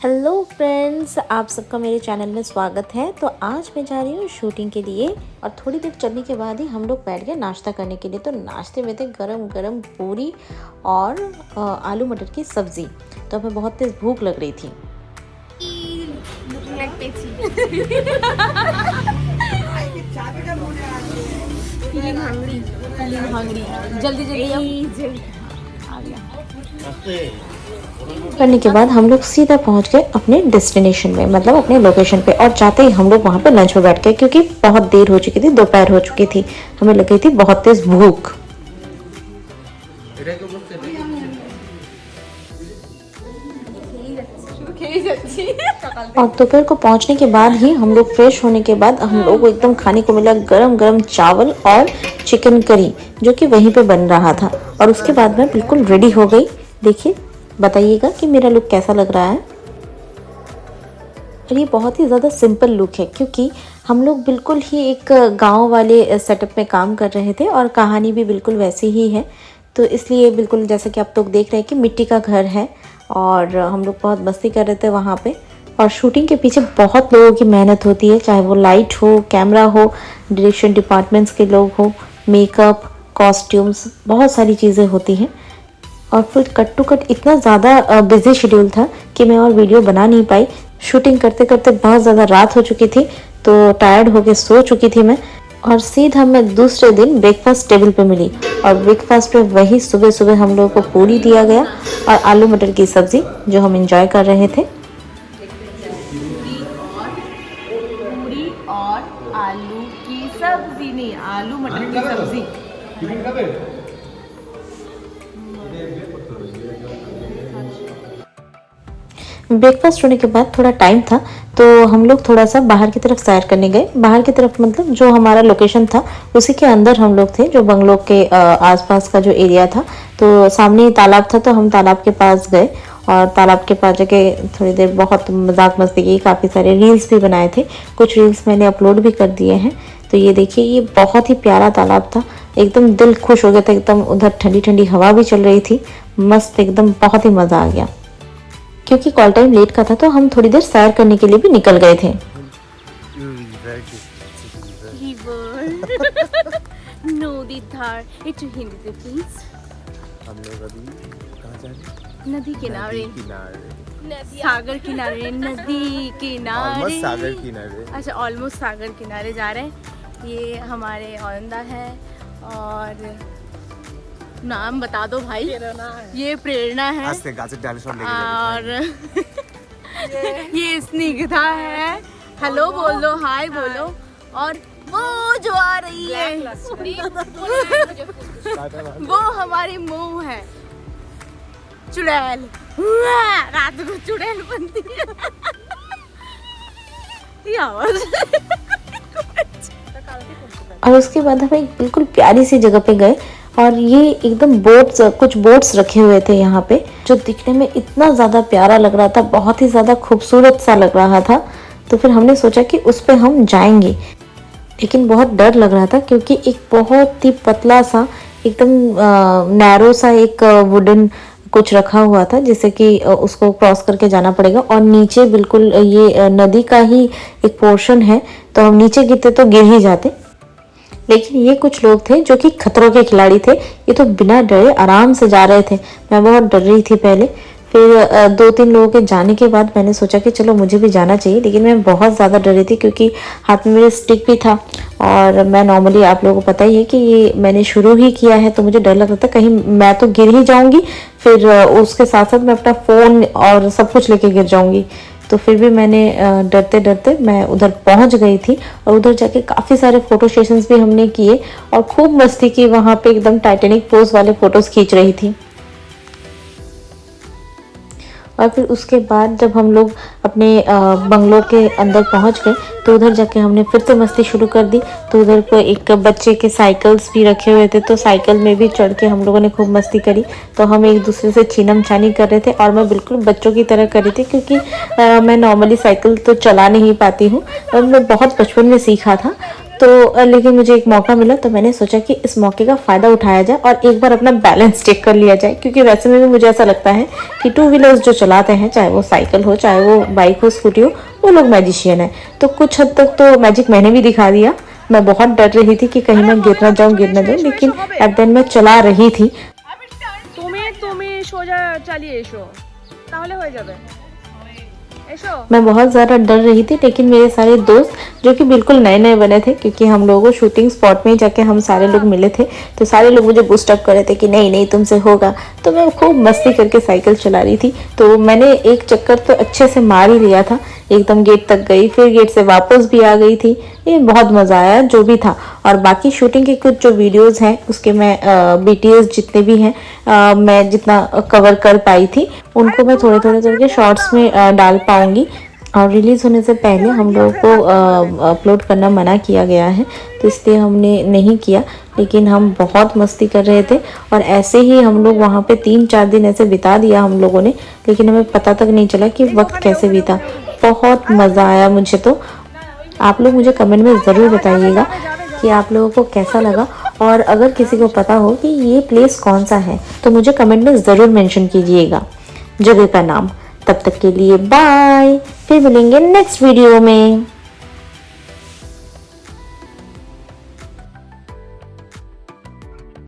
Hello friends, आप सबका मेरे चैनल में स्वागत है। तो आज मैं जा रही हूँ शूटिंग के लिए और थोड़ी देर चलने के बाद ही हम लोग बैठ गए नाश्ता करने के लिए। तो नाश्ते में थे गरम गरम पूरी और आलू मटर की सब्ज़ी। तो हमें बहुत तेज़ भूख लग रही थी। जल्दी जल्दी आ गया। करने के बाद हम लोग सीधा पहुंच गए अपने डेस्टिनेशन में, मतलब अपने लोकेशन पे। और जाते ही हम लोग वहां पे लंच में बैठ गए क्योंकि बहुत देर हो चुकी थी, दोपहर हो चुकी थी। हमें लग गई थी बहुत तेज भूख। और दोपहर को पहुंचने के बाद ही हम लोग फ्रेश होने के बाद हम लोग को एकदम खाने को मिला गरम गरम चावल और चिकन करी, जो कि वहीं पे बन रहा था। और उसके बाद मैं बिल्कुल रेडी हो गई। देखिए, बताइएगा कि मेरा लुक कैसा लग रहा है। और ये बहुत ही ज़्यादा सिंपल लुक है क्योंकि हम लोग बिल्कुल ही एक गांव वाले सेटअप में काम कर रहे थे और कहानी भी बिल्कुल वैसी ही है। तो इसलिए बिल्कुल जैसा कि आप लोग देख रहे हैं कि मिट्टी का घर है और हम लोग बहुत मस्ती कर रहे थे वहाँ पे। और शूटिंग के पीछे बहुत लोगों की मेहनत होती है, चाहे वो लाइट हो, कैमरा हो, डायरेक्शन डिपार्टमेंट्स के लोग हो, मेकअप, कॉस्ट्यूम्स, बहुत सारी चीज़ें होती हैं। और फिर कट टू कट इतना ज़्यादा बिजी शेड्यूल था कि मैं और वीडियो बना नहीं पाई। शूटिंग करते करते बहुत ज़्यादा रात हो चुकी थी, तो टायर्ड होके सो चुकी थी मैं। और सीधा मैं दूसरे दिन ब्रेकफास्ट टेबल पे मिली और ब्रेकफास्ट में वही सुबह सुबह हम लोगों को पूरी दिया गया और आलू मटर की सब्ज़ी, जो हम एंजॉय कर रहे थे। पूरी और आलू की सब्जी, नहीं आलू मटर की सब्जी। ब्रेकफास्ट होने के बाद थोड़ा टाइम था तो हम लोग थोड़ा सा बाहर की तरफ सैर करने गए। बाहर की तरफ मतलब जो हमारा लोकेशन था उसी के अंदर हम लोग थे, जो बंगलों के आसपास का जो एरिया था। तो सामने ही तालाब था, तो हम तालाब के पास गए और तालाब के पास जाके थोड़ी देर बहुत मजाक मस्ती की। काफ़ी सारे रील्स भी बनाए थे, कुछ रील्स मैंने अपलोड भी कर दिए हैं। तो ये देखिए, ये बहुत ही प्यारा तालाब था, एकदम दिल खुश हो गया था। एकदम उधर ठंडी ठंडी हवा भी चल रही थी, मस्त एकदम, बहुत ही मज़ा आ गया। क्योंकि कॉल टाइम लेट का था तो हम थोड़ी देर सैर करने के लिए भी निकल गए थे। नदी धार, हिंदी से प्लीज। हम लोग अभी कहाँ जा रहे हैं? नदी किनारे, सागर किनारे, नदी किनारे, सागर किनारे। अच्छा, ऑलमोस्ट सागर किनारे जा रहे हैं। ये हमारे औरंदा है और नाम बता दो भाई। ये प्रेरणा है और ये स्निग्धा है। हेलो बोल दो, हाय बोलो। और वो जो आ रही है वो हमारी मोह है, चुड़ैल। रात को चुड़ैल बनती है। ये आवाज। और उसके बाद हम एक बिल्कुल प्यारी सी जगह पे गए और ये एकदम बोट्स, कुछ बोट्स रखे हुए थे यहाँ पे, जो दिखने में इतना ज़्यादा प्यारा लग रहा था, बहुत ही ज़्यादा खूबसूरत सा लग रहा था। तो फिर हमने सोचा कि उस पे हम जाएंगे, लेकिन बहुत डर लग रहा था क्योंकि एक बहुत ही पतला सा, एकदम नैरो सा एक वुडन कुछ रखा हुआ था, जिससे कि उसको क्रॉस करके जाना पड़ेगा। और नीचे बिल्कुल ये नदी का ही एक पोर्शन है, तो हम नीचे गिरते तो गिर ही जाते। लेकिन ये कुछ लोग थे जो कि खतरों के खिलाड़ी थे, ये तो बिना डरे आराम से जा रहे थे। मैं बहुत डर रही थी पहले, फिर 2-3 लोगों के जाने के बाद मैंने सोचा कि चलो मुझे भी जाना चाहिए। लेकिन मैं बहुत ज़्यादा डर रही थी क्योंकि हाथ में मेरे स्टिक भी था और मैं नॉर्मली, आप लोगों को पता ही है कि ये मैंने शुरू ही किया है, तो मुझे डर लग रहा था कहीं मैं तो गिर ही जाऊँगी, फिर उसके साथ साथ मैं अपना फ़ोन और सब कुछ लेके गिर जाऊँगी। तो फिर भी मैंने डरते डरते मैं उधर पहुंच गई थी और उधर जाके काफ़ी सारे फ़ोटो सेशंस भी हमने किए और खूब मस्ती की वहाँ पे, एकदम टाइटैनिक पोज वाले फ़ोटोज़ खींच रही थी। और फिर उसके बाद जब हम लोग अपने बंगलों के अंदर पहुंच गए तो उधर जाके हमने फिर से मस्ती शुरू कर दी। तो उधर को एक बच्चे के साइकिल्स भी रखे हुए थे, तो साइकिल में भी चढ़ के हम लोगों ने खूब मस्ती करी। तो हम एक दूसरे से छीनम छानी कर रहे थे और मैं बिल्कुल बच्चों की तरह कर रही थी क्योंकि मैं नॉर्मली साइकिल तो चला नहीं पाती हूँ और मैं बहुत बचपन में सीखा था। तो लेकिन मुझे एक मौका मिला तो मैंने सोचा कि इस मौके का फ़ायदा उठाया जाए और एक बार अपना बैलेंस चेक कर लिया जाए, क्योंकि वैसे में भी मुझे ऐसा लगता है कि टू व्हीलर्स जो चलाते हैं, चाहे वो साइकिल हो चाहे वो बाइक हो स्कूटी हो, वो लोग मैजिशियन है। तो कुछ हद तक तो मैजिक मैंने भी दिखा दिया। मैं बहुत डर रही थी कि कहीं मैं गिर ना जाऊँ, लेकिन एट देन मैं चला रही थी। তুমি সোজা চালিয়ে এসো তাহলে হয়ে যাবে। मैं बहुत ज़्यादा डर रही थी, लेकिन मेरे सारे दोस्त जो कि बिल्कुल नए नए बने थे, क्योंकि हम लोगों को शूटिंग स्पॉट में ही जाके हम सारे लोग मिले थे, तो सारे लोग मुझे बूस्ट अप कर रहे थे कि नहीं नहीं तुमसे होगा। तो मैं खूब मस्ती करके साइकिल चला रही थी। तो मैंने एक चक्कर तो अच्छे से मार ही लिया था, एकदम गेट तक गई, फिर गेट से वापस भी आ गई थी। ये बहुत मज़ा आया जो भी था। और बाकी शूटिंग के कुछ जो वीडियोस हैं उसके मैं BTS जितने भी हैं मैं जितना कवर कर पाई थी उनको मैं थोड़े थोड़े करके शॉर्ट्स में डाल पाऊँगी। और रिलीज़ होने से पहले हम लोगों को अपलोड करना मना किया गया है, तो इसलिए हमने नहीं किया। लेकिन हम बहुत मस्ती कर रहे थे और ऐसे ही हम लोग वहाँ पे 3-4 दिन ऐसे बिता दिया हम लोगों ने, लेकिन हमें पता तक नहीं चला कि वक्त कैसे बीता। बहुत मज़ा आया मुझे तो। आप लोग मुझे कमेंट में ज़रूर बताइएगा कि आप लोगों को कैसा लगा, और अगर किसी को पता हो कि ये प्लेस कौन सा है तो मुझे कमेंट में ज़रूर मेंशन कीजिएगा जगह का नाम। तब तक के लिए बाय, फिर मिलेंगे नेक्स्ट वीडियो में।